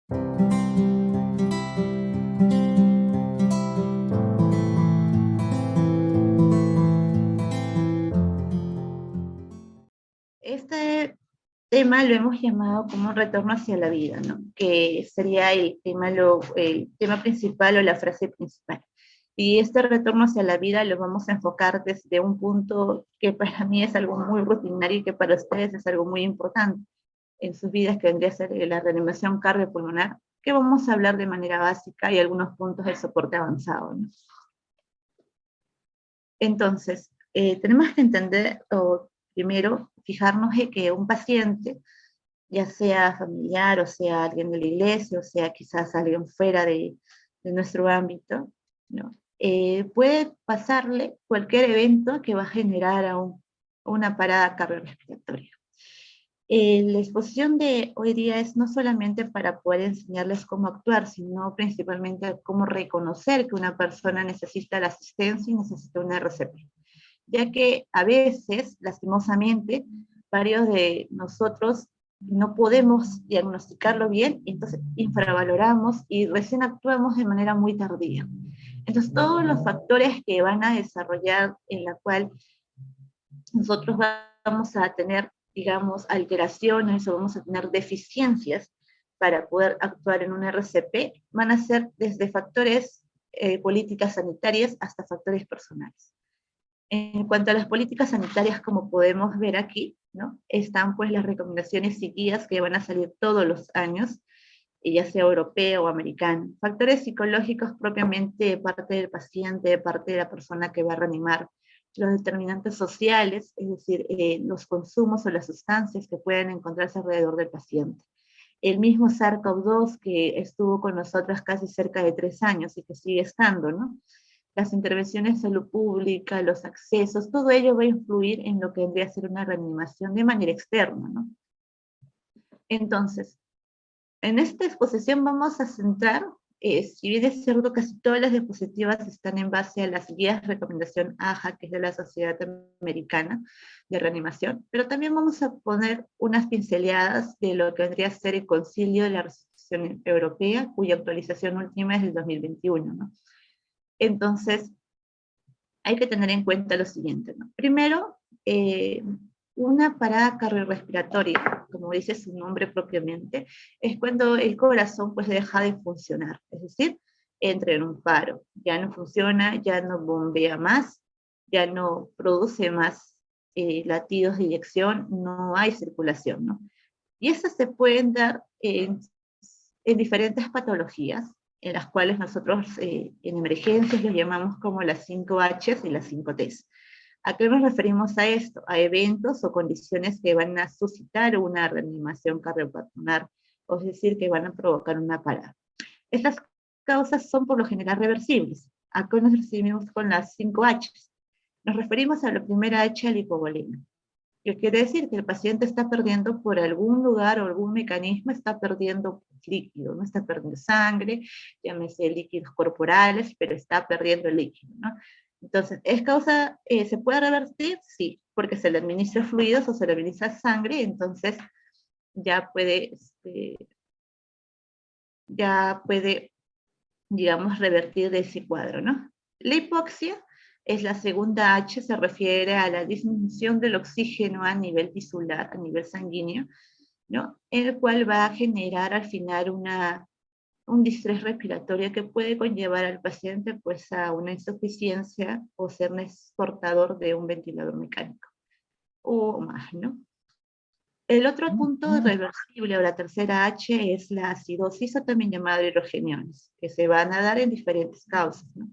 Este tema lo hemos llamado como un retorno hacia la vida, ¿no? Que sería el tema principal o la frase principal. Y este retorno hacia la vida lo vamos a enfocar desde un punto que para mí es algo muy rutinario y que para ustedes es algo muy importante en sus vidas, que vendría a ser la reanimación cardiopulmonar, que vamos a hablar de manera básica y algunos puntos de soporte avanzado, ¿no? Entonces, tenemos que entender, o primero, fijarnos en que un paciente, ya sea familiar, o sea alguien de la iglesia, o sea quizás alguien fuera de nuestro ámbito, ¿no? Puede pasarle cualquier evento que va a generar una parada cardiorrespiratoria. La exposición de hoy día es no solamente para poder enseñarles cómo actuar, sino principalmente cómo reconocer que una persona necesita la asistencia y necesita una RCP, ya que a veces, lastimosamente, varios de nosotros no podemos diagnosticarlo bien, entonces infravaloramos y recién actuamos de manera muy tardía. Entonces, todos los factores que van a desarrollar en la cual nosotros vamos a tener, digamos, alteraciones o vamos a tener deficiencias para poder actuar en un RCP, van a ser desde factores políticas sanitarias hasta factores personales. En cuanto a las políticas sanitarias, como podemos ver aquí, ¿no? Están pues las recomendaciones y guías que van a salir todos los años, ya sea europeo o americano. Factores psicológicos propiamente de parte del paciente, de parte de la persona que va a reanimar. Los determinantes sociales, es decir, los consumos o las sustancias que pueden encontrarse alrededor del paciente. El mismo SARS-CoV-2 que estuvo con nosotros casi cerca de 3 años y que sigue estando, ¿no? Las intervenciones de salud pública, los accesos, todo ello va a influir en lo que vendría a ser una reanimación de manera externa, ¿no? Entonces, en esta exposición vamos a centrar, si bien es cierto, casi todas las diapositivas están en base a las guías de recomendación AJA, que es de la Sociedad Americana de Reanimación, pero también vamos a poner unas pinceladas de lo que vendría a ser el Concilio de la Resolución Europea, cuya actualización última es del 2021, ¿no? Entonces, hay que tener en cuenta lo siguiente, ¿no? Primero, una parada cardiorrespiratoria, como dice su nombre propiamente, es cuando el corazón pues deja de funcionar, es decir, entra en un paro, ya no funciona, ya no bombea más, ya no produce más latidos de inyección, no hay circulación, ¿no? Y esas se pueden dar en diferentes patologías, en las cuales nosotros en emergencias los llamamos como las 5 Hs y las 5 Ts. ¿A qué nos referimos a esto? A eventos o condiciones que van a suscitar una reanimación cardiopulmonar, es decir, que van a provocar una parada. Estas causas son por lo general reversibles. ¿A qué nos referimos con las 5 Hs? Nos referimos a la primera H, al hipovolema, que quiere decir que el paciente está perdiendo por algún lugar o algún mecanismo, está perdiendo líquido, no está perdiendo sangre, llámese líquidos corporales, pero está perdiendo el líquido, ¿no? Entonces, ¿es causa, se puede revertir? Sí, porque se le administra fluidos o se le administra sangre, entonces ya puede, ya puede, digamos, revertir de ese cuadro, ¿no? La hipoxia es la segunda H, se refiere a la disminución del oxígeno a nivel tisular, a nivel sanguíneo, ¿no? El cual va a generar al final un distrés respiratorio que puede conllevar al paciente pues a una insuficiencia o ser portador de un ventilador mecánico o más, ¿no? El otro punto reversible o la tercera H es la acidosis o también llamada hidrogeniones, que se van a dar en diferentes causas, ¿no?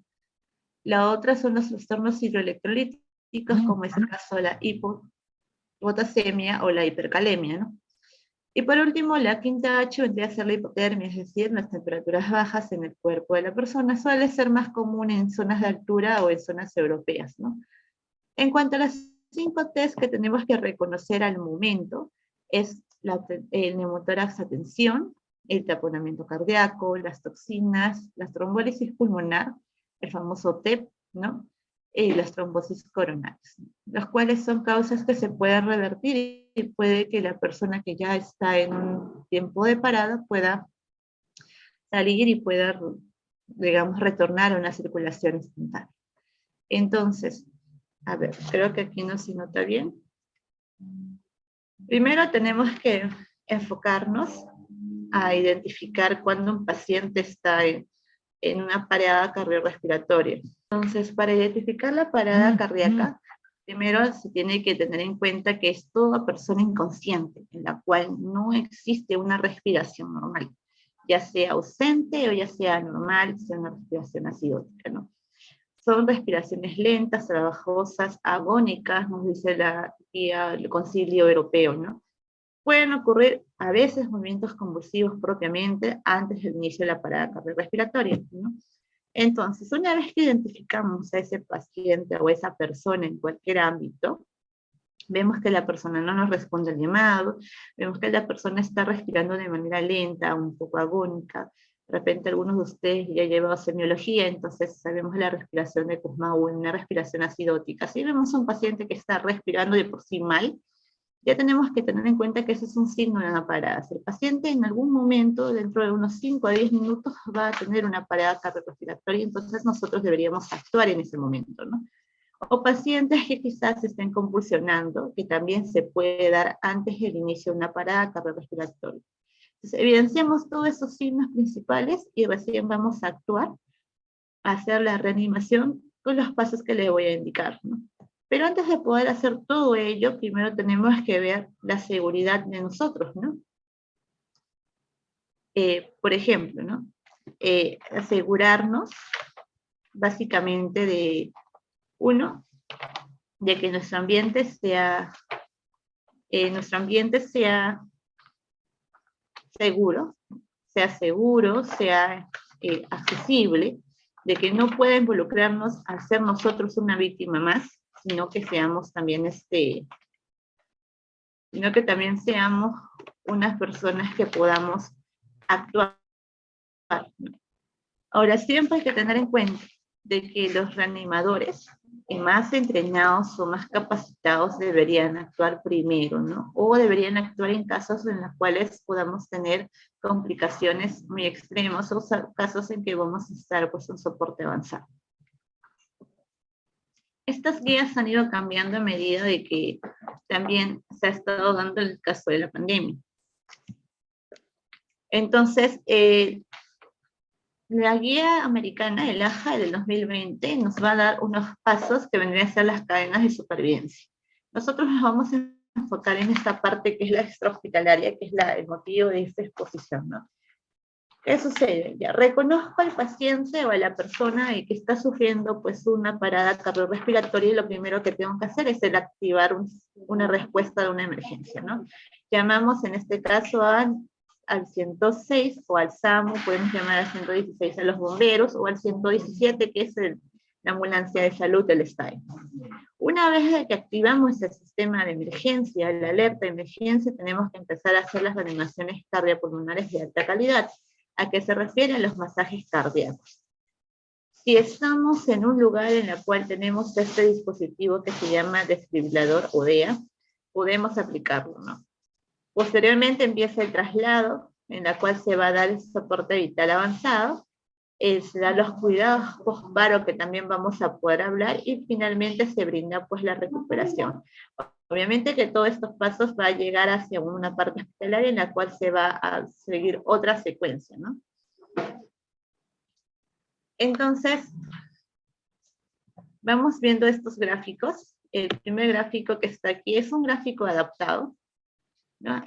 La otra son los trastornos hidroelectrolíticos, como es el caso de la hipopotasemia o la hipercalemia, ¿no? Y por último, la quinta H vendría a ser la hipotermia, es decir, las temperaturas bajas en el cuerpo de la persona. Suele ser más común en zonas de altura o en zonas europeas, ¿no? En cuanto a las 5 test que tenemos que reconocer al momento, es el neumotórax a tensión, el taponamiento cardíaco, las toxinas, la trombólisis pulmonar, el famoso TEP, ¿no? Y las trombosis coronarias, los cuales son causas que se pueden revertir y puede que la persona que ya está en un tiempo de parada pueda salir y pueda, digamos, retornar a una circulación espontánea. Entonces, a ver, creo que aquí no se nota bien. Primero tenemos que enfocarnos a identificar cuando un paciente está en una parada cardiorrespiratoria. Entonces, para identificar la parada cardíaca, primero se tiene que tener en cuenta que es toda persona inconsciente, en la cual no existe una respiración normal, ya sea ausente o ya sea normal, sea una respiración acidótica, ¿no? Son respiraciones lentas, trabajosas, agónicas, nos dice la guía del Concilio Europeo, ¿no? Pueden ocurrir a veces movimientos convulsivos propiamente antes del inicio de la parada cardiorrespiratoria, ¿no? Entonces, una vez que identificamos a ese paciente o esa persona en cualquier ámbito, vemos que la persona no nos responde al llamado, vemos que la persona está respirando de manera lenta, un poco agónica. De repente algunos de ustedes ya llevan semiología, entonces sabemos la respiración de Kussmaul, una respiración acidótica. Si vemos a un paciente que está respirando de por sí mal, ya tenemos que tener en cuenta que ese es un signo de una parada. Si el paciente en algún momento, dentro de unos 5 a 10 minutos, va a tener una parada cardiorrespiratoria, entonces nosotros deberíamos actuar en ese momento, ¿no? O pacientes que quizás estén convulsionando, que también se puede dar antes del inicio de una parada cardiorrespiratoria. Entonces, evidenciamos todos esos signos principales y recién vamos a actuar, a hacer la reanimación con los pasos que les voy a indicar, ¿no? Pero antes de poder hacer todo ello, primero tenemos que ver la seguridad de nosotros, ¿no? Por ejemplo, ¿no? Asegurarnos básicamente de, uno, de que nuestro ambiente sea seguro, sea accesible, de que no pueda involucrarnos al ser nosotros una víctima más, sino que seamos también seamos unas personas que podamos actuar. Ahora, siempre hay que tener en cuenta de que los reanimadores más entrenados o más capacitados deberían actuar primero, ¿no? O deberían actuar en casos en los cuales podamos tener complicaciones muy extremas o casos en que vamos a necesitar pues un soporte avanzado. Estas guías han ido cambiando a medida de que también se ha estado dando el caso de la pandemia. Entonces, la guía americana, el AHA del 2020, nos va a dar unos pasos que vendrían a ser las cadenas de supervivencia. Nosotros nos vamos a enfocar en esta parte que es la extrahospitalaria, que es el motivo de esta exposición, ¿no? ¿Qué sucede? Ya reconozco al paciente o a la persona que está sufriendo pues una parada cardiorrespiratoria y lo primero que tengo que hacer es el activar una respuesta de una emergencia, ¿no? Llamamos en este caso al 106 o al SAMU, podemos llamar al 116 a los bomberos, o al 117 que es la ambulancia de salud del STAE. Una vez que activamos el sistema de emergencia, la alerta de emergencia, tenemos que empezar a hacer las reanimaciones cardiopulmonares de alta calidad. ¿A qué se refieren los masajes cardíacos? Si estamos en un lugar en el cual tenemos este dispositivo que se llama desfibrilador o DEA, podemos aplicarlo, ¿no? Posteriormente empieza el traslado, en la cual se va a dar el soporte vital avanzado, se dan los cuidados post-paro que también vamos a poder hablar, y finalmente se brinda pues la recuperación. Obviamente que todos estos pasos va a llegar hacia una parte hospitalaria en la cual se va a seguir otra secuencia, ¿no? Entonces, vamos viendo estos gráficos. El primer gráfico que está aquí es un gráfico adaptado, ¿no?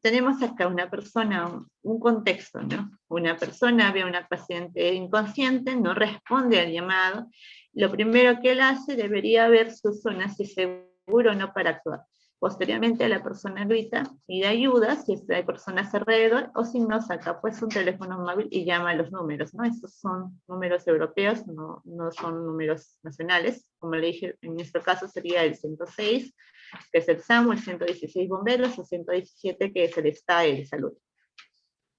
Tenemos acá una persona, un contexto, ¿no? Una persona ve a una paciente inconsciente, no responde al llamado. Lo primero que él hace debería ver su zona, si seguro o no para actuar. Posteriormente la persona grita, pide ayuda, si hay personas alrededor, o si no, saca pues un teléfono móvil y llama a los números, ¿no? Estos son números europeos, no son números nacionales. Como le dije, en nuestro caso sería el 106, que es el SAMU, el 116 bomberos, o 117, que es el STAE de salud.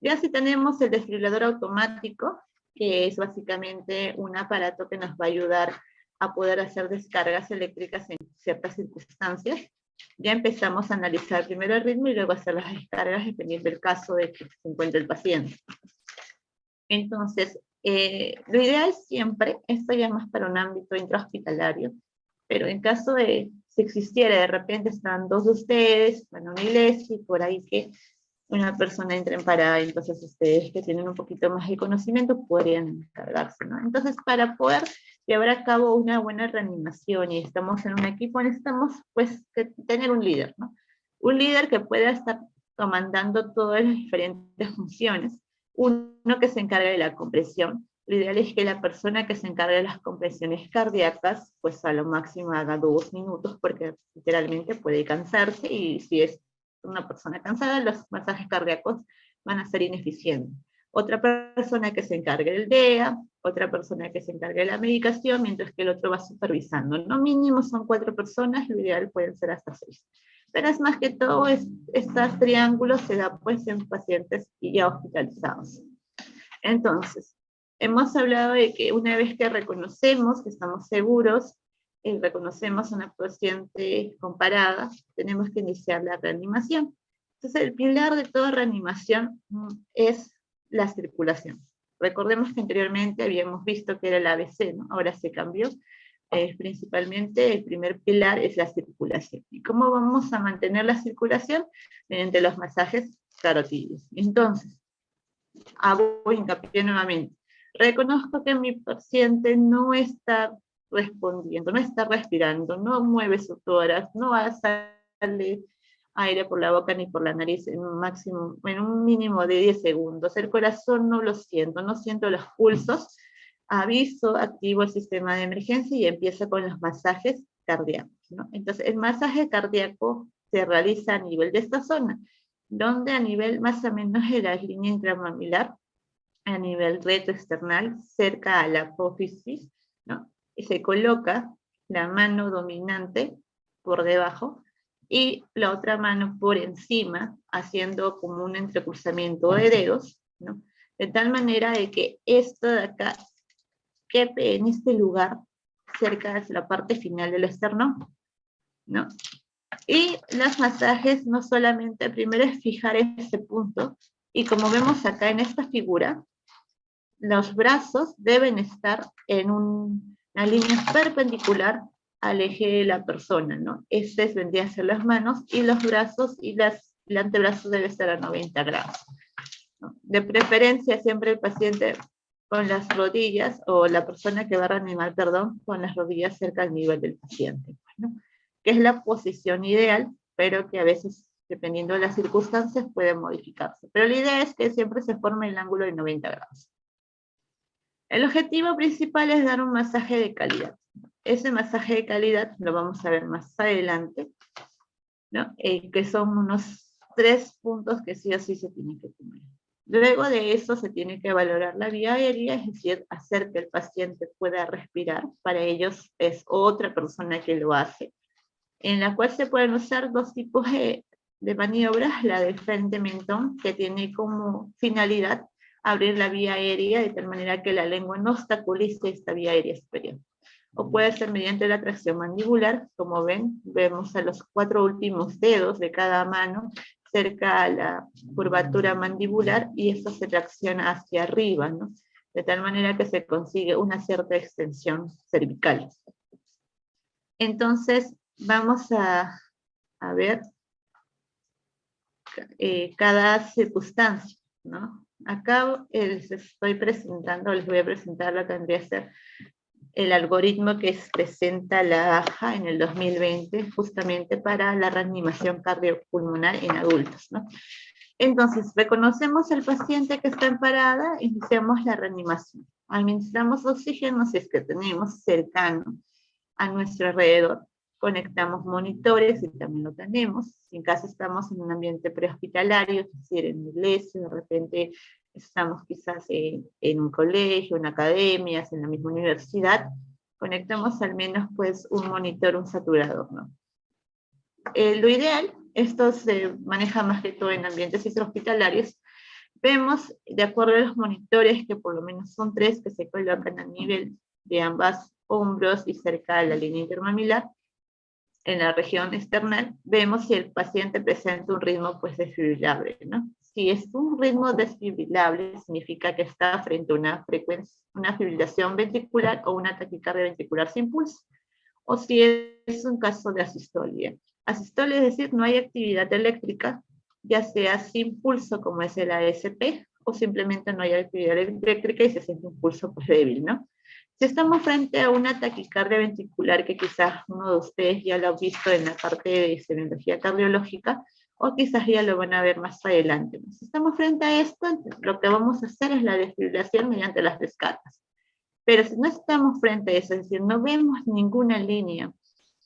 Ya si tenemos el desfibrilador automático, que es básicamente un aparato que nos va a ayudar a poder hacer descargas eléctricas en ciertas circunstancias, ya empezamos a analizar primero el ritmo y luego hacer las descargas dependiendo del caso de que se encuentre el paciente. Entonces, lo ideal siempre, esto ya más para un ámbito intrahospitalario, pero en caso de, si existiera, de repente están dos de ustedes, van a una iglesia y por ahí que una persona entra en parada, entonces ustedes que tienen un poquito más de conocimiento podrían encargarse, ¿no? Entonces, para poder llevar a cabo una buena reanimación y estamos en un equipo, necesitamos pues tener un líder, ¿no? Un líder que pueda estar comandando todas las diferentes funciones, uno que se encargue de la compresión. Lo ideal es que la persona que se encargue de las compresiones cardíacas, pues a lo máximo haga 2 minutos, porque literalmente puede cansarse y si es una persona cansada, los masajes cardíacos van a ser ineficientes. Otra persona que se encargue del DEA, otra persona que se encargue de la medicación, mientras que el otro va supervisando. No mínimo son 4 personas, lo ideal pueden ser hasta 6. Pero es más que todo, estos triángulos se da pues en pacientes ya hospitalizados. Entonces, hemos hablado de que una vez que reconocemos, que estamos seguros, reconocemos a una paciente comparada, tenemos que iniciar la reanimación. Entonces, el pilar de toda reanimación es la circulación. Recordemos que anteriormente habíamos visto que era el ABC, ¿no? Ahora se cambió. Principalmente el primer pilar es la circulación. ¿Y cómo vamos a mantener la circulación? Mediante los masajes carotídeos. Entonces, hago hincapié nuevamente. Reconozco que mi paciente no está respondiendo, no está respirando, no mueve su tórax, no sale aire por la boca ni por la nariz en un mínimo de 10 segundos. El corazón no lo siento, no siento los pulsos. Aviso, activo el sistema de emergencia y empiezo con los masajes cardíacos, ¿no? Entonces, el masaje cardíaco se realiza a nivel de esta zona, donde a nivel más o menos de la línea intramamilar, a nivel retroesternal, cerca a la apófisis, ¿no? Y se coloca la mano dominante por debajo y la otra mano por encima, haciendo como un entrecruzamiento de dedos, ¿no? De tal manera de que esto de acá quepe en este lugar, cerca de la parte final del esternón, ¿no? Y los masajes no solamente, primero es fijar ese punto, y como vemos acá en esta figura, los brazos deben estar en una línea perpendicular al eje de la persona, ¿no? Este vendría a ser las manos, y los brazos y el antebrazo debe estar a 90 grados, ¿no? De preferencia siempre el paciente con las rodillas, o la persona que va a reanimar, perdón, con las rodillas cerca al nivel del paciente, ¿no? Que es la posición ideal, pero que a veces, dependiendo de las circunstancias, puede modificarse. Pero la idea es que siempre se forme el ángulo de 90 grados. El objetivo principal es dar un masaje de calidad. Ese masaje de calidad lo vamos a ver más adelante, ¿no? Que son unos 3 puntos que sí o sí se tienen que cumplir. Luego de eso se tiene que valorar la vía aérea, es decir, hacer que el paciente pueda respirar. Para ellos es otra persona que lo hace, en la cual se pueden usar 2 tipos de maniobras. La de frente mentón, que tiene como finalidad abrir la vía aérea de tal manera que la lengua no obstaculice esta vía aérea superior. O puede ser mediante la tracción mandibular, como ven, vemos a los 4 últimos dedos de cada mano cerca a la curvatura mandibular, y esto se tracciona hacia arriba, ¿no? De tal manera que se consigue una cierta extensión cervical. Entonces, vamos a ver cada circunstancia, ¿no? Acá les estoy presentando, les voy a presentar lo que tendría que ser el algoritmo que presenta la AJA en el 2020, justamente para la reanimación cardiopulmonar en adultos, ¿no? Entonces, reconocemos al paciente que está en parada, iniciamos la reanimación. Administramos oxígeno si es que tenemos cercano a nuestro alrededor. Conectamos monitores, y también lo tenemos. Si en caso estamos en un ambiente prehospitalario, es decir, en una iglesia, de repente estamos quizás en un colegio, en academias, en la misma universidad, conectamos al menos pues un monitor, un saturador, ¿no? Lo ideal, esto se maneja más que todo en ambientes extrahospitalarios. Vemos, de acuerdo a los monitores, que por lo menos son 3 que se colocan a nivel de ambas hombros y cerca de la línea intermamilar, en la región external, vemos si el paciente presenta un ritmo pues desfibrilable, ¿no? si es un ritmo desfibrilable, significa que está frente a una frecuencia, una fibrilación ventricular o una taquicardia ventricular sin pulso. O si es un caso de asistolia. Asistolia es decir, no hay actividad eléctrica, ya sea sin pulso como es el ASP, o simplemente no hay actividad eléctrica y se siente un pulso pues débil, ¿no? Si estamos frente a una taquicardia ventricular, que quizás uno de ustedes ya lo ha visto en la parte de semiología cardiológica, o quizás ya lo van a ver más adelante. Si estamos frente a esto, lo que vamos a hacer es la desfibrilación mediante las descargas. Pero si no estamos frente a eso, es decir, no vemos ninguna línea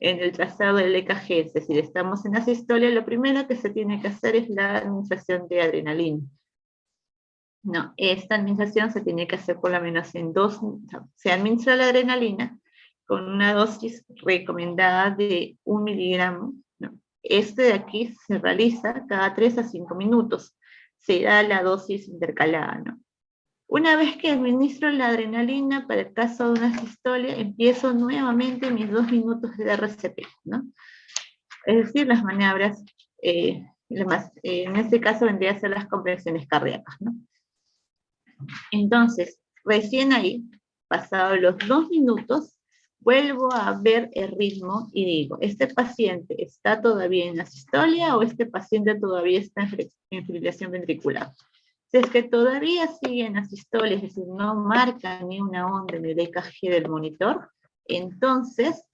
en el trazado del EKG, es decir, estamos en asistolia, lo primero que se tiene que hacer es la administración de adrenalina. No, esta administración se tiene que hacer por lo menos en dos, se administra la adrenalina con una dosis recomendada de 1 miligramo. ¿No? Este de aquí se realiza cada 3 a 5 minutos. Se da la dosis intercalada, ¿no? Una vez que administro la adrenalina, para el caso de una sistolia, empiezo nuevamente mis 2 minutos de RCP, ¿no? Es decir, las maniobras, en este caso vendría a ser las compresiones cardíacas, ¿no? Entonces, recién ahí, pasados los 2 minutos, vuelvo a ver el ritmo y digo, ¿este paciente está todavía en asistolia o este paciente todavía está en fibrilación ventricular? Si es que todavía sigue en asistolia, es decir, no marca ni una onda en el EKG del monitor, entonces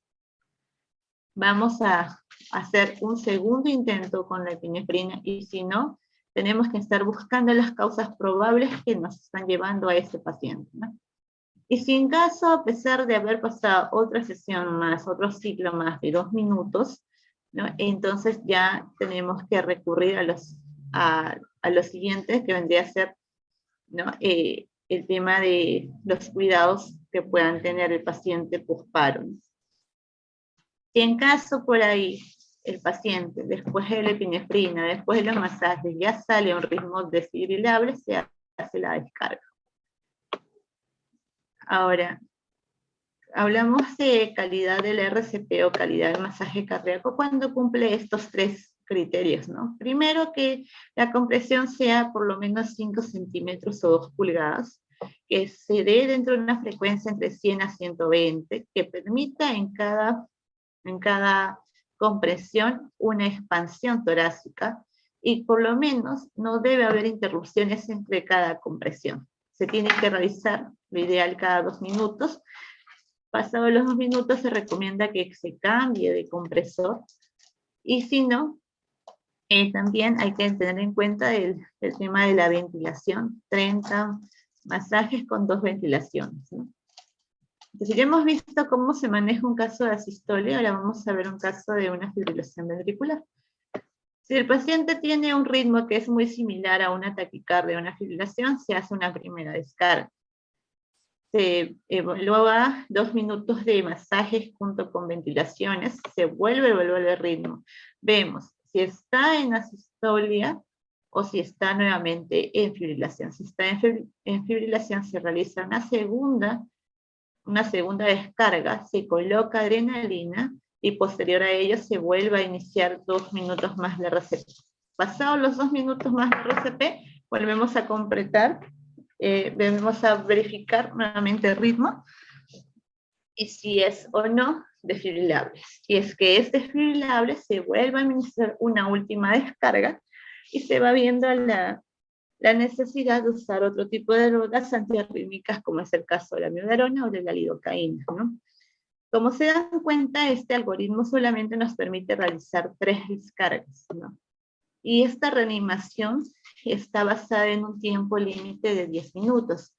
vamos a hacer un segundo intento con la epinefrina, y si no, tenemos que estar buscando las causas probables que nos están llevando a ese paciente, ¿no? Y si en caso, a pesar de haber pasado otra sesión más, otro ciclo más de 2 minutos, ¿no? Entonces ya tenemos que recurrir a los siguientes, que vendría a ser, ¿no? El tema de los cuidados que puedan tener el paciente posparo, ¿no? Si en caso por ahí el paciente, después de la epinefrina, después de los masajes, ya sale a un ritmo desfibrilable, se hace la descarga. Ahora, hablamos de calidad del RCP o calidad del masaje cardíaco cuando cumple estos 3 criterios, ¿no? Primero, que la compresión sea por lo menos 5 centímetros o 2 pulgadas, que se dé dentro de una frecuencia entre 100 a 120, que permita en cada compresión una expansión torácica, y por lo menos no debe haber interrupciones entre cada compresión. Se tiene que realizar, lo ideal, cada 2 minutos. Pasados los 2 minutos se recomienda que se cambie de compresor, y si no, también hay que tener en cuenta el tema de la ventilación, 30 masajes con 2 ventilaciones, ¿no? Entonces ya hemos visto cómo se maneja un caso de asistolia, ahora vamos a ver un caso de una fibrilación ventricular. Si el paciente tiene un ritmo que es muy similar a una taquicardia o una fibrilación, se hace una primera descarga. Se evalúa 2 minutos de masajes junto con ventilaciones, se vuelve a evaluar el ritmo. Vemos si está en asistolia o si está nuevamente en fibrilación. Si está en fibrilación, se realiza una segunda descarga, se coloca adrenalina y posterior a ello se vuelve a iniciar 2 minutos más de RCP. Pasados los 2 minutos más de RCP, volvemos a completar, volvemos a verificar nuevamente el ritmo y si es o no desfibrilable. Si es que es desfibrilable, se vuelve a administrar una última descarga y se va viendo la necesidad de usar otro tipo de drogas antiarrítmicas, como es el caso de la amiodarona o de la lidocaína, ¿no? Como se dan cuenta, este algoritmo solamente nos permite realizar 3 descargas, ¿no? Y esta reanimación está basada en un tiempo límite de 10 minutos.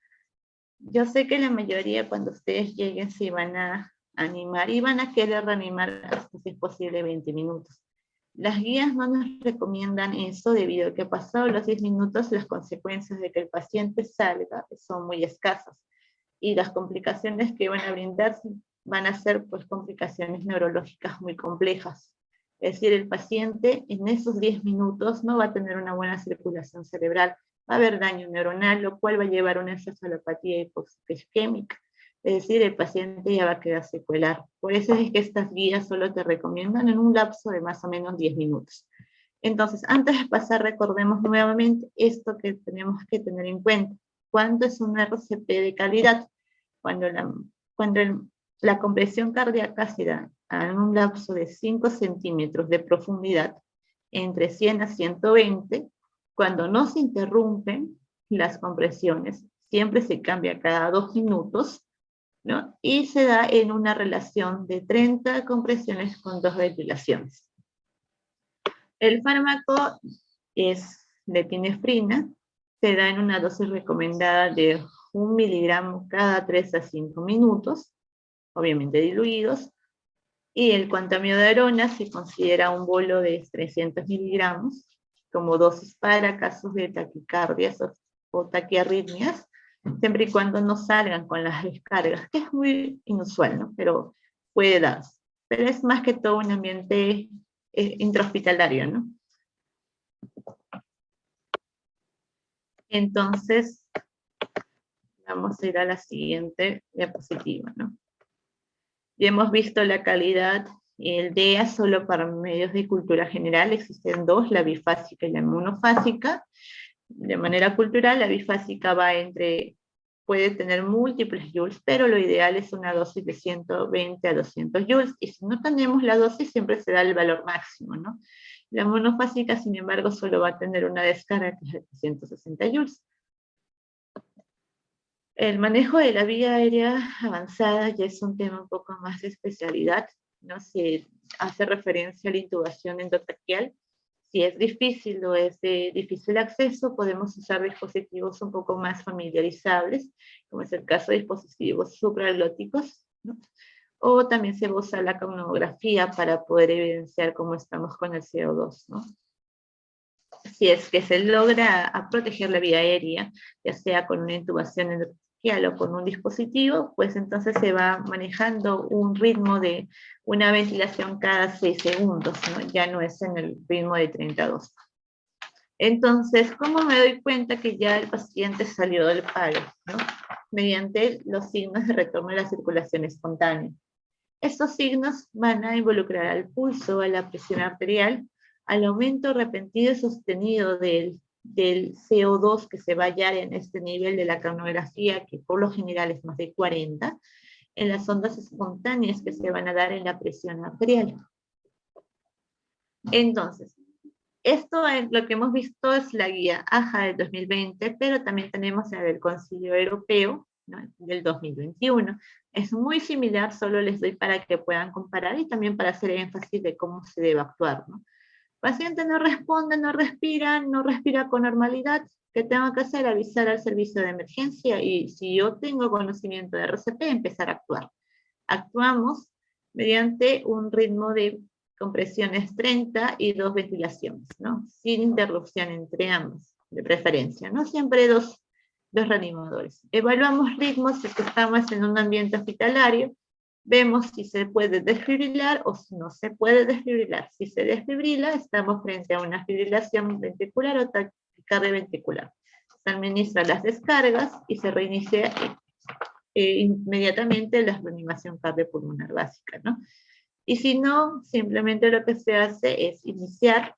Yo sé que la mayoría, cuando ustedes lleguen, se van a animar y van a querer reanimar hasta, si es posible, 20 minutos. Las guías no nos recomiendan eso debido a que pasados los 10 minutos las consecuencias de que el paciente salga son muy escasas y las complicaciones que van a brindarse van a ser pues complicaciones neurológicas muy complejas. Es decir, el paciente en esos 10 minutos no va a tener una buena circulación cerebral, va a haber daño neuronal, lo cual va a llevar a una encefalopatía hipoisquémica. Es decir, el paciente ya va a quedar secuelar. Por eso es que estas guías solo te recomiendan en un lapso de más o menos 10 minutos. Entonces, antes de pasar, recordemos nuevamente esto que tenemos que tener en cuenta. ¿Cuánto es un RCP de calidad? Cuando la compresión cardíaca se da en un lapso de 5 centímetros de profundidad, entre 100 a 120, cuando no se interrumpen las compresiones, siempre se cambia cada 2 minutos, ¿no? Y se da en una relación de 30 compresiones con 2 ventilaciones. El fármaco es lepinefrina, se da en una dosis recomendada de 1 miligramo cada 3 a 5 minutos, obviamente diluidos, y el cuantoamiodarona se considera un bolo de 300 miligramos como dosis para casos de taquicardias o taquiarritmias, siempre y cuando no salgan con las descargas, que es muy inusual, ¿no? Pero puede darse. Pero es más que todo un ambiente intrahospitalario, ¿no? Entonces, vamos a ir a la siguiente diapositiva, ¿no? Ya hemos visto la calidad y el DEA solo para medios de cultura general. Existen dos, la bifásica y la monofásica. De manera cultural, la bifásica puede tener múltiples joules, pero lo ideal es una dosis de 120 a 200 joules, y si no tenemos la dosis, siempre se da el valor máximo, ¿no? La monofásica, sin embargo, solo va a tener una descarga que es de 160 joules. El manejo de la vía aérea avanzada ya es un tema un poco más de especialidad, ¿no? Se hace referencia a la intubación endotraqueal. Si es difícil o es de difícil acceso, podemos usar dispositivos un poco más familiarizables, como es el caso de dispositivos supraglóticos, ¿no? O también se usa la capnografía para poder evidenciar cómo estamos con el CO2, ¿no? Si es que se logra proteger la vía aérea, ya sea con una intubación endotraqueal o con un dispositivo, pues entonces se va manejando un ritmo de una ventilación cada 6 segundos, ¿no? Ya no es en el ritmo de 32. Entonces, ¿cómo me doy cuenta que ya el paciente salió del paro, ¿no? Mediante los signos de retorno de la circulación espontánea. Estos signos van a involucrar al pulso, a la presión arterial, al aumento repentino y sostenido del CO2 que se va a hallar en este nivel de la capnografía, que por lo general es más de 40, en las ondas espontáneas que se van a dar en la presión arterial. Entonces, esto es lo que hemos visto, es la guía AJA del 2020, pero también tenemos la del Concilio Europeo, ¿no? Del 2021. Es muy similar, solo les doy para que puedan comparar y también para hacer énfasis de cómo se debe actuar, ¿no? Paciente no responde, no respira con normalidad. ¿Qué tengo que hacer? Avisar al servicio de emergencia, y si yo tengo conocimiento de RCP, empezar a actuar. Actuamos mediante un ritmo de compresiones 30 y 2 ventilaciones, ¿no? Sin interrupción entre ambos, de preferencia, ¿no? Siempre dos reanimadores. Evaluamos ritmos si estamos en un ambiente hospitalario, vemos si se puede desfibrilar o si no se puede desfibrilar. Si se desfibrila, estamos frente a una fibrilación ventricular o taquicardia ventricular. Se administran las descargas y se reinicia inmediatamente la reanimación cardiopulmonar básica, ¿no? Y si no, simplemente lo que se hace es iniciar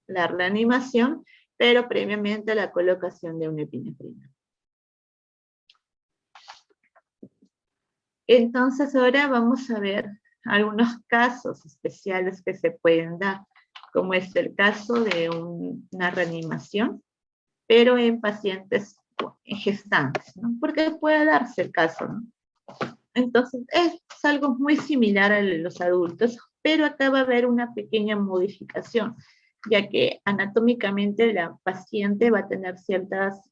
la reanimación, pero previamente a la colocación de una epinefrina. Entonces ahora vamos a ver algunos casos especiales que se pueden dar, como es el caso de una reanimación, pero en pacientes gestantes, ¿no? Porque puede darse el caso, ¿no? Entonces es algo muy similar a los adultos, pero acá va a haber una pequeña modificación, ya que anatómicamente la paciente va a tener ciertas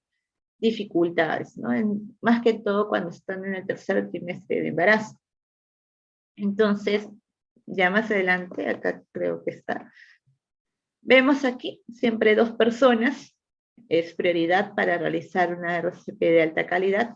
dificultades, ¿no? Más que todo cuando están en el tercer trimestre de embarazo. Entonces, ya más adelante, acá creo que está, vemos aquí siempre 2 personas, es prioridad para realizar una RCP de alta calidad.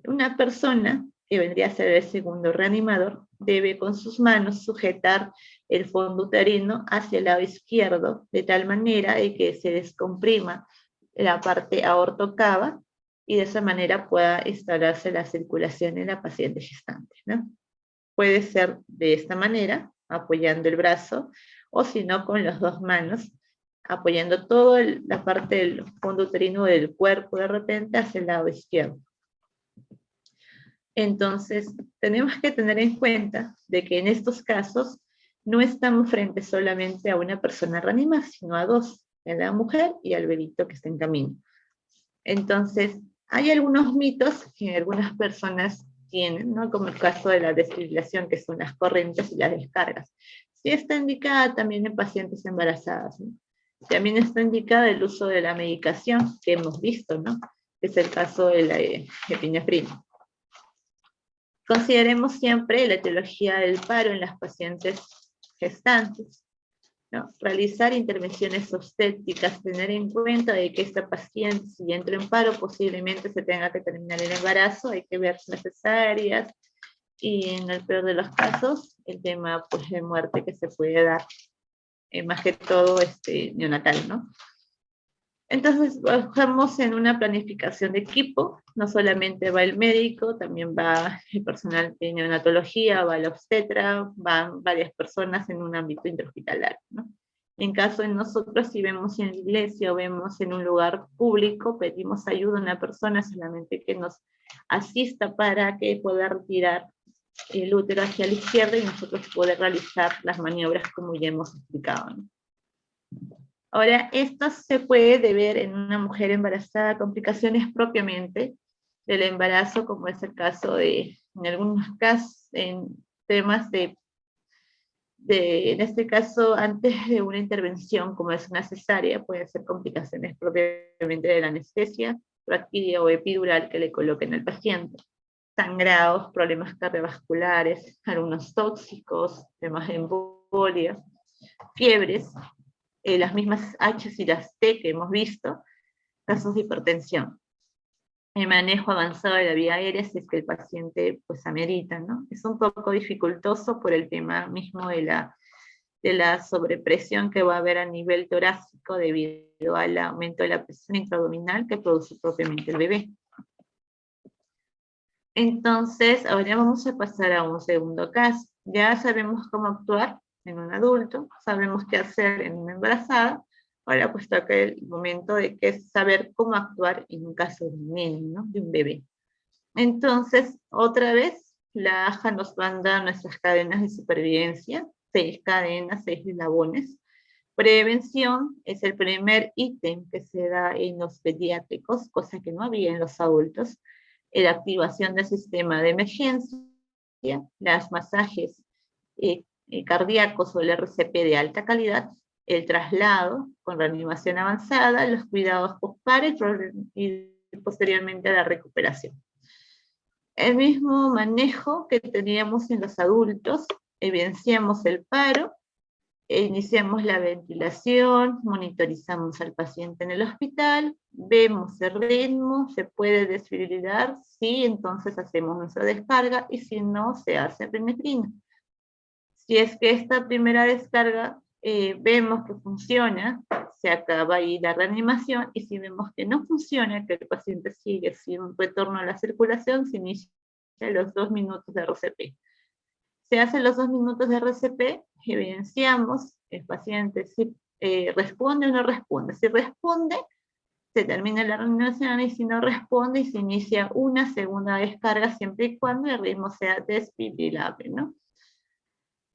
Una persona, que vendría a ser el segundo reanimador, debe con sus manos sujetar el fondo uterino hacia el lado izquierdo, de tal manera de que se descomprima la parte aortocava, y de esa manera pueda instaurarse la circulación en la paciente gestante, ¿no? Puede ser de esta manera, apoyando el brazo, o si no, con las 2 manos, apoyando toda la parte del fondo uterino del cuerpo de repente hacia el lado izquierdo. Entonces, tenemos que tener en cuenta de que en estos casos no estamos frente solamente a una persona a reanimar, sino a dos, a la mujer y al bebito que está en camino. Entonces, hay algunos mitos que algunas personas tienen, ¿no? Como el caso de la desfibrilación, que son las corrientes y las descargas. Sí está indicada también en pacientes embarazadas, ¿no? También está indicada el uso de la medicación que hemos visto, ¿no? Que es el caso de la epinefrina. Consideremos siempre la etiología del paro en las pacientes gestantes, ¿no? Realizar intervenciones obstétricas, tener en cuenta de que esta paciente, si entra en paro, posiblemente se tenga que terminar el embarazo, hay que ver las cesáreas, y en el peor de los casos, el tema pues, de muerte que se puede dar, más que todo neonatal, ¿no? Entonces, bajamos en una planificación de equipo, no solamente va el médico, también va el personal de neonatología, va el obstetra, van varias personas en un ámbito intrahospitalario, ¿no? En caso de nosotros, si vemos en la iglesia o vemos en un lugar público, pedimos ayuda a una persona solamente que nos asista para que pueda retirar el útero hacia la izquierda y nosotros poder realizar las maniobras como ya hemos explicado, ¿no? Ahora, esto se puede deber en una mujer embarazada, complicaciones propiamente del embarazo, como es el caso de, en algunos casos, en temas en este caso, antes de una intervención, como es una cesárea, puede ser complicaciones propiamente de la anestesia, proactidia o epidural que le coloquen al paciente. Sangrados, problemas cardiovasculares, algunos tóxicos, temas de embolia, fiebres, las mismas H y las T que hemos visto, casos de hipertensión. El manejo avanzado de la vía aérea si es que el paciente pues amerita, ¿no? Es un poco dificultoso por el tema mismo de la sobrepresión que va a haber a nivel torácico debido al aumento de la presión intraabdominal que produce propiamente el bebé. Entonces, ahora vamos a pasar a un segundo caso. Ya sabemos cómo actuar en un adulto, sabemos qué hacer en una embarazada, ahora pues toca el momento de que es saber cómo actuar en un caso de un niño, ¿no? De un bebé. Entonces, otra vez, la AJA nos manda nuestras cadenas de supervivencia, 6 cadenas, 6 eslabones. Prevención es el primer ítem que se da en los pediátricos, cosa que no había en los adultos. La activación del sistema de emergencia, los masajes cardíacos o el RCP de alta calidad, el traslado con reanimación avanzada, los cuidados postparo y posteriormente la recuperación. El mismo manejo que teníamos en los adultos, evidenciamos el paro, iniciamos la ventilación, monitorizamos al paciente en el hospital, vemos el ritmo, se puede desfibrilar, sí, entonces hacemos nuestra descarga, y si no, se hace epinefrina. Si es que esta primera descarga vemos que funciona, se acaba ahí la reanimación, y si vemos que no funciona, que el paciente sigue sin un retorno a la circulación, se inicia los 2 minutos de RCP. Se hacen los 2 minutos de RCP, evidenciamos el paciente si responde o no responde. Si responde, se termina la reanimación, y si no responde, se inicia una segunda descarga, siempre y cuando el ritmo sea desfibrilable, ¿no?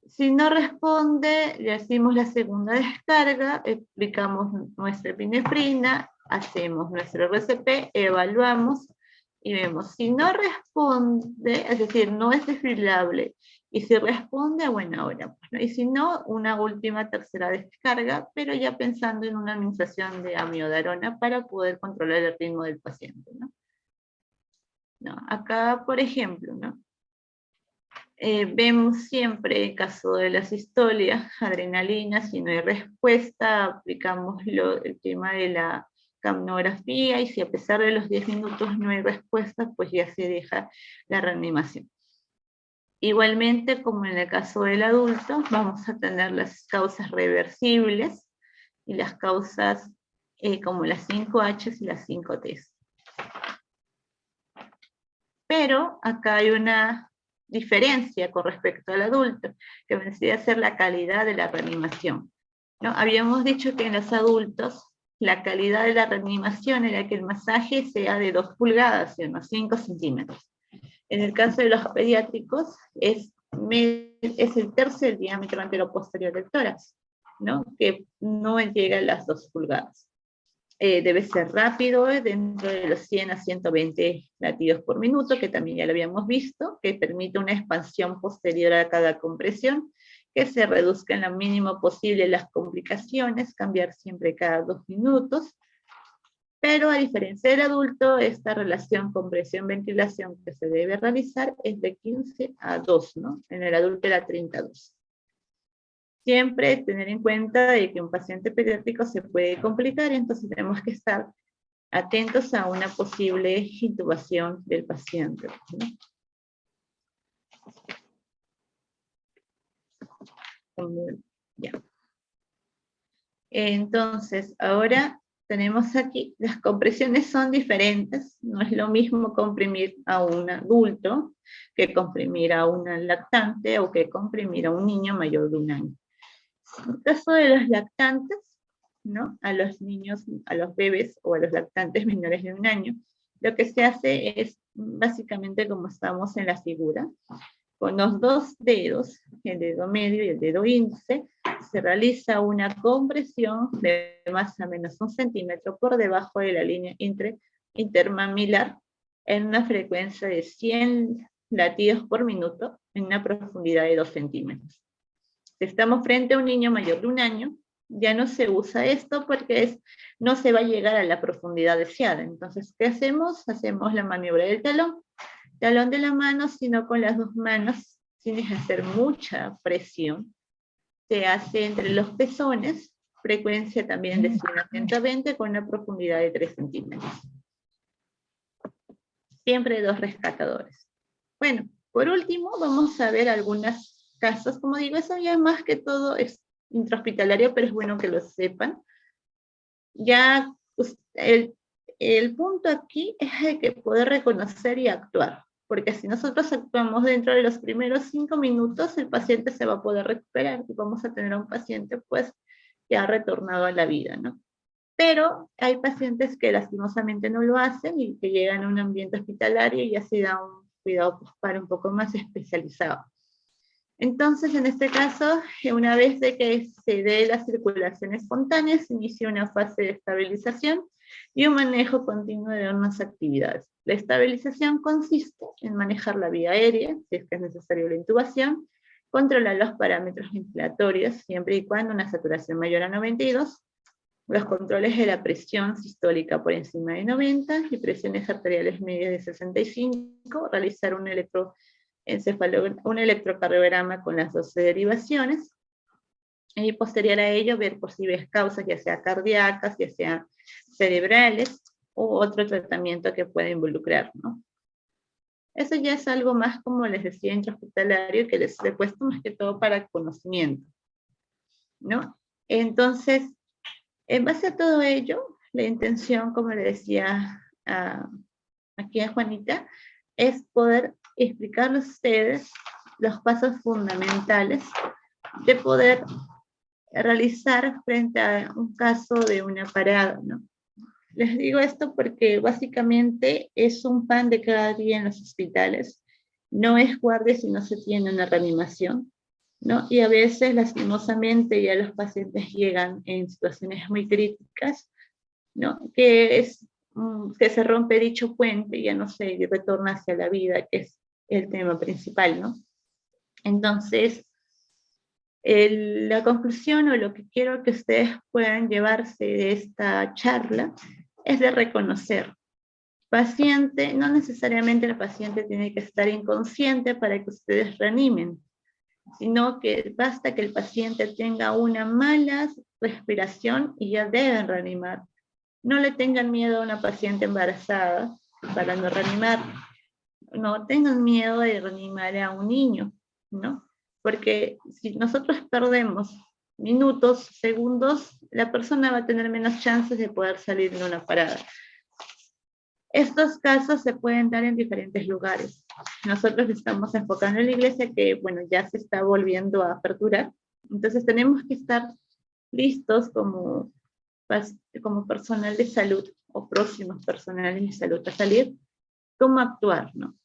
Si no responde, le hacemos la segunda descarga, aplicamos nuestra epinefrina, hacemos nuestro RCP, evaluamos y vemos. Si no responde, es decir, no es desfibrilable, y si responde, a buena hora. Bueno, y si no, una última tercera descarga, pero ya pensando en una administración de amiodarona para poder controlar el ritmo del paciente, ¿no? No, acá, por ejemplo, ¿no? Vemos siempre el caso de la sistolia, adrenalina, si no hay respuesta, aplicamos el tema de la capnografía, y si a pesar de los 10 minutos no hay respuesta, pues ya se deja la reanimación. Igualmente, como en el caso del adulto, vamos a tener las causas reversibles y las causas como las 5H y las 5T. Pero acá hay una diferencia con respecto al adulto, que vendría a ser la calidad de la reanimación. ¿no? Habíamos dicho que en los adultos la calidad de la reanimación era que el masaje sea de 2 pulgadas, de unos 5 centímetros. En el caso de los pediátricos, es el tercio del diámetro anteroposterior del tórax, ¿no? Que no llega a las 2 pulgadas. Debe ser rápido, dentro de los 100 a 120 latidos por minuto, que también ya lo habíamos visto, que permite una expansión posterior a cada compresión, que se reduzca en lo mínimo posible las complicaciones, cambiar siempre cada 2 minutos, pero a diferencia del adulto, esta relación compresión-ventilación que se debe realizar es de 15 a 2, ¿no? En el adulto era 32. Siempre tener en cuenta de que un paciente pediátrico se puede complicar, entonces tenemos que estar atentos a una posible intubación del paciente, ¿no? Ya. Entonces, ahora tenemos aquí, las compresiones son diferentes, no es lo mismo comprimir a un adulto que comprimir a una lactante o que comprimir a un niño mayor de 1 año. En el caso de los lactantes, ¿no? A los niños, a los bebés o a los lactantes menores de 1 año, lo que se hace es básicamente como estamos en la figura, con los 2 dedos, el dedo medio y el dedo índice, se realiza una compresión de más o menos 1 centímetro por debajo de la línea intermamilar en una frecuencia de 100 latidos por minuto en una profundidad de 2 centímetros. Si estamos frente a un niño mayor de 1 año, ya no se usa esto porque no se va a llegar a la profundidad deseada. Entonces, ¿qué hacemos? Hacemos la maniobra del talón de la mano, sino con las 2 manos, sin ejercer mucha presión. Se hace entre los pezones, frecuencia también de 100 a 120 con una profundidad de 3 centímetros. Siempre 2 rescatadores. Bueno, por último, vamos a ver algunos casos. Como digo, eso ya más que todo es intrahospitalario, pero es bueno que lo sepan. Ya el punto aquí es el que poder reconocer y actuar, porque si nosotros actuamos dentro de los primeros 5 minutos, el paciente se va a poder recuperar y vamos a tener a un paciente pues ya retornado a la vida, ¿no? Pero hay pacientes que lastimosamente no lo hacen y que llegan a un ambiente hospitalario y ya se da un cuidado para un poco más especializado. Entonces, en este caso, una vez de que se dé la circulación espontánea, se inicia una fase de estabilización y un manejo continuo de unas actividades. La estabilización consiste en manejar la vía aérea, si es que es necesario la intubación, controlar los parámetros ventilatorios, siempre y cuando una saturación mayor a 92, los controles de la presión sistólica por encima de 90 y presiones arteriales medias de 65, realizar un electrocardiograma con las 12 derivaciones, y posterior a ello ver posibles causas, ya sea cardíacas, ya sea cerebrales, u otro tratamiento que pueda involucrar, ¿no? Eso ya es algo más, como les decía, intrahospitalario, que les he puesto más que todo para conocimiento, ¿no? Entonces, en base a todo ello, la intención, como le decía aquí a Juanita, es poder explicarles a ustedes los pasos fundamentales de poder realizar frente a un caso de una parada, ¿no? Les digo esto porque básicamente es un pan de cada día en los hospitales. No es guardia si no se tiene una reanimación, ¿no? Y a veces, lastimosamente, ya los pacientes llegan en situaciones muy críticas, ¿no? Que se rompe dicho puente y ya no se retorna hacia la vida, que es el tema principal, ¿no? Entonces, la conclusión o lo que quiero que ustedes puedan llevarse de esta charla es de reconocer. Paciente, no necesariamente el paciente tiene que estar inconsciente para que ustedes reanimen, sino que basta que el paciente tenga una mala respiración y ya deben reanimar. No le tengan miedo a una paciente embarazada para no reanimar. No tengan miedo de reanimar a un niño, ¿no? Porque si nosotros perdemos minutos, segundos, la persona va a tener menos chances de poder salir de una parada. Estos casos se pueden dar en diferentes lugares. Nosotros estamos enfocando en la iglesia que, bueno, ya se está volviendo a aperturar. Entonces tenemos que estar listos como personal de salud o próximos personales de salud a salir, cómo actuar, ¿no?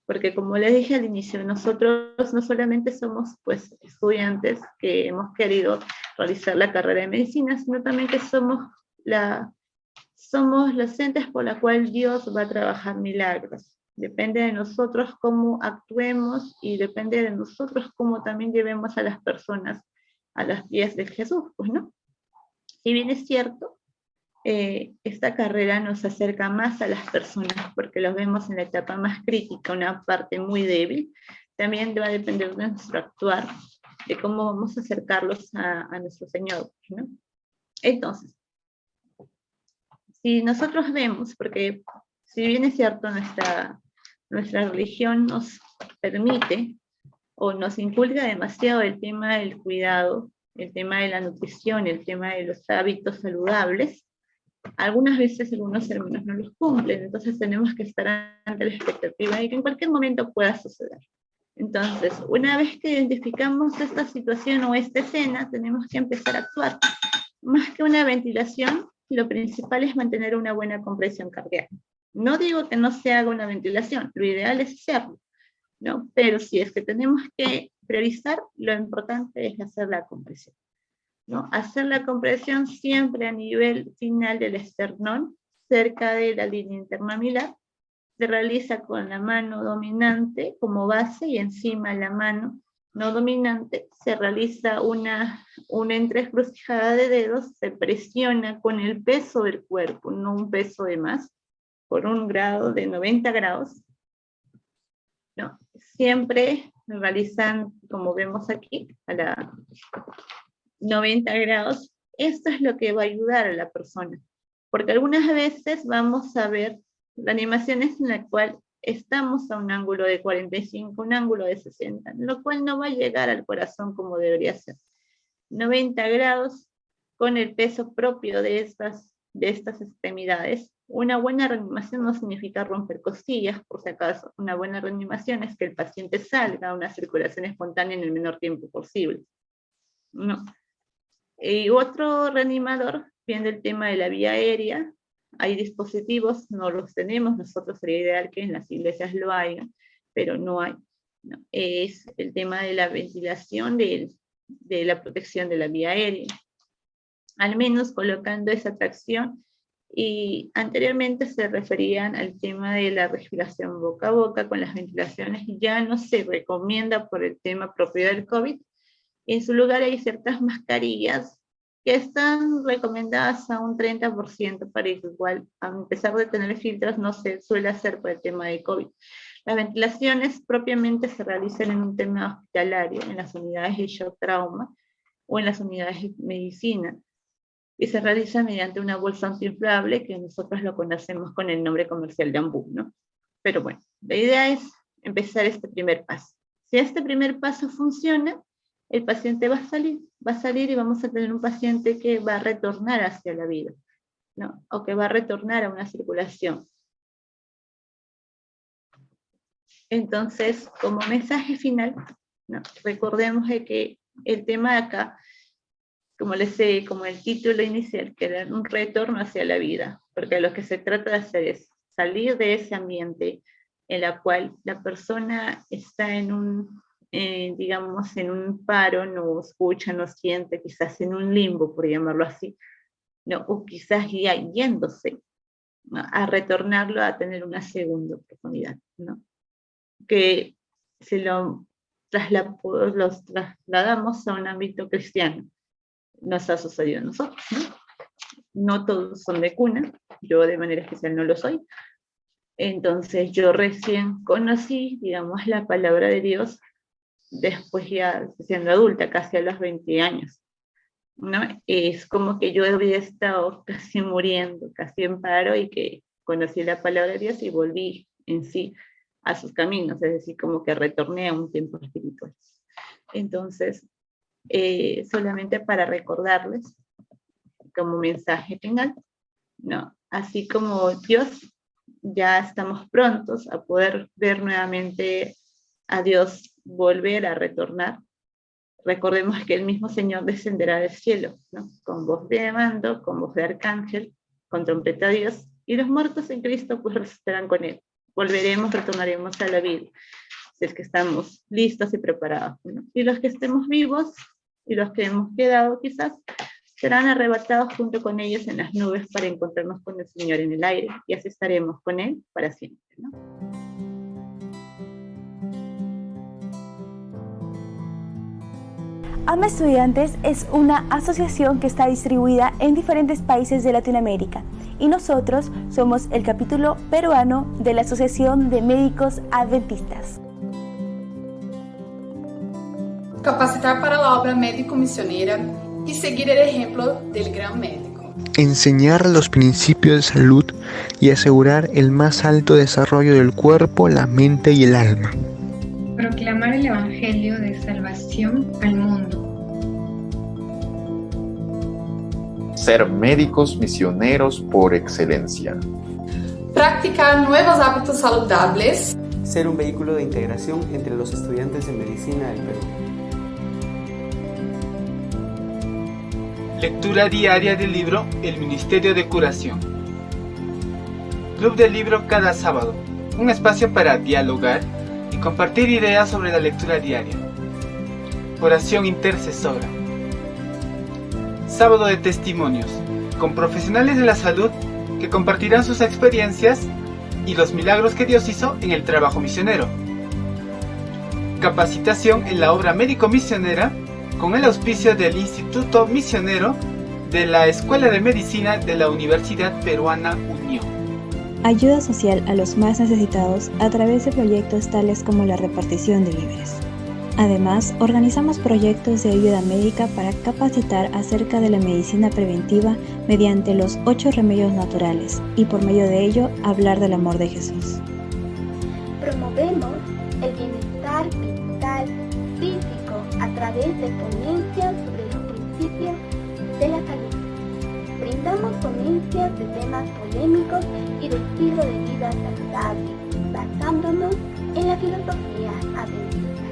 Porque como les dije al inicio, nosotros no solamente somos pues estudiantes que hemos querido realizar la carrera de medicina, sino también que somos los entes por la cual Dios va a trabajar milagros. Depende de nosotros cómo actuemos y depende de nosotros cómo también llevemos a las personas a los pies de Jesús, pues, ¿no? Si bien es cierto, esta carrera nos acerca más a las personas porque los vemos en la etapa más crítica, una parte muy débil. También va a depender de nuestro actuar, de cómo vamos a acercarlos a nuestro Señor, ¿no? Entonces, si nosotros vemos, porque si bien es cierto, nuestra religión nos permite o nos inculca demasiado el tema del cuidado, el tema de la nutrición, el tema de los hábitos saludables, algunas veces algunos hermanos no los cumplen, entonces tenemos que estar ante la expectativa de que en cualquier momento pueda suceder. Entonces, una vez que identificamos esta situación o esta escena, tenemos que empezar a actuar. Más que una ventilación, lo principal es mantener una buena compresión cardíaca. No digo que no se haga una ventilación, lo ideal es hacerlo, ¿no? Pero si es que tenemos que priorizar, lo importante es hacer la compresión, ¿no? Hacer la compresión siempre a nivel final del esternón, cerca de la línea intermaxilar. Se realiza con la mano dominante como base y encima la mano no dominante se realiza una entrecruzada de dedos, se presiona con el peso del cuerpo, no un peso de más, por un grado de 90 grados. No, siempre realizan, como vemos aquí, a la 90 grados. Esto es lo que va a ayudar a la persona, porque algunas veces vamos a ver animaciones en la cual estamos a un ángulo de 45, un ángulo de 60, lo cual no va a llegar al corazón como debería ser. 90 grados con el peso propio de estas extremidades. Una buena reanimación no significa romper costillas, por si acaso. Una buena reanimación es que el paciente salga a una circulación espontánea en el menor tiempo posible. No. Y otro reanimador, viendo el tema de la vía aérea, hay dispositivos, no los tenemos, nosotros sería ideal que en las iglesias lo hayan, pero no hay. No. Es el tema de la ventilación, de la protección de la vía aérea. Al menos colocando esa tracción, y anteriormente se referían al tema de la respiración boca a boca con las ventilaciones, ya no se recomienda por el tema propio del COVID. En su lugar hay ciertas mascarillas que están recomendadas a un 30% para que igual, a pesar de tener filtros, no se suele hacer por el tema de COVID. Las ventilaciones propiamente se realizan en un tema hospitalario, en las unidades de shock trauma o en las unidades de medicina, y se realiza mediante una bolsa antiinflable que nosotros lo conocemos con el nombre comercial de Ambu, ¿no? Pero bueno, la idea es empezar este primer paso. Si este primer paso funciona, el paciente va a salir y vamos a tener un paciente que va a retornar hacia la vida, ¿no? O que va a retornar a una circulación. Entonces, como mensaje final, ¿no? Recordemos de que el tema de acá, como el título inicial, que era un retorno hacia la vida, porque lo que se trata de hacer es salir de ese ambiente en la cual la persona está digamos, en un paro, no escucha, no siente, quizás en un limbo, por llamarlo así, ¿no? O quizás ya yéndose, ¿no? A retornarlo a tener una segunda oportunidad, ¿no? Que se los trasladamos a un ámbito cristiano. Nos ha sucedido a nosotros, ¿no? No todos son de cuna, yo de manera especial no lo soy. Entonces yo recién conocí, digamos, la palabra de Dios después ya siendo adulta, casi a los 20 años, ¿no? Es como que yo había estado casi muriendo, casi en paro, y que conocí la palabra de Dios y volví en sí a sus caminos, es decir, como que retorné a un tiempo espiritual. Entonces, solamente para recordarles, como mensaje final, ¿no? Así como Dios, ya estamos prontos a poder ver nuevamente a Dios volver a retornar. recordemos que el mismo Señor descenderá del cielo, ¿no? Con voz de mando, con voz de arcángel, con trompeta de Dios, y los muertos en Cristo pues resucitarán con Él. Volveremos, retornaremos a la vida, si es que estamos listos y preparados, ¿no? Y los que estemos vivos, y los que hemos quedado quizás, serán arrebatados junto con ellos en las nubes para encontrarnos con el Señor en el aire, y así estaremos con Él para siempre, ¿no? AMA Estudiantes es una asociación que está distribuida en diferentes países de Latinoamérica y nosotros somos el capítulo peruano de la Asociación de Médicos Adventistas. Capacitar para la obra médico-misionera y seguir el ejemplo del gran médico. Enseñar los principios de salud y asegurar el más alto desarrollo del cuerpo, la mente y el alma. Proclamar el Evangelio de salvación al mundo. Ser médicos misioneros por excelencia. Practicar nuevos hábitos saludables. Ser un vehículo de integración entre los estudiantes de medicina del Perú. Lectura diaria del libro El Ministerio de Curación. Club del Libro cada sábado. Un espacio para dialogar y compartir ideas sobre la lectura diaria. Oración intercesora. Sábado de testimonios, con profesionales de la salud que compartirán sus experiencias y los milagros que Dios hizo en el trabajo misionero. Capacitación en la obra médico-misionera con el auspicio del Instituto Misionero de la Escuela de Medicina de la Universidad Peruana Unión. Ayuda social a los más necesitados a través de proyectos tales como la repartición de víveres. Además, organizamos proyectos de ayuda médica para capacitar acerca de la medicina preventiva mediante los 8 remedios naturales y por medio de ello hablar del amor de Jesús. Promovemos el bienestar mental, físico a través de ponencias sobre los principios de la salud. Brindamos ponencias de temas polémicos y de estilo de vida saludable, basándonos en la filosofía adventista.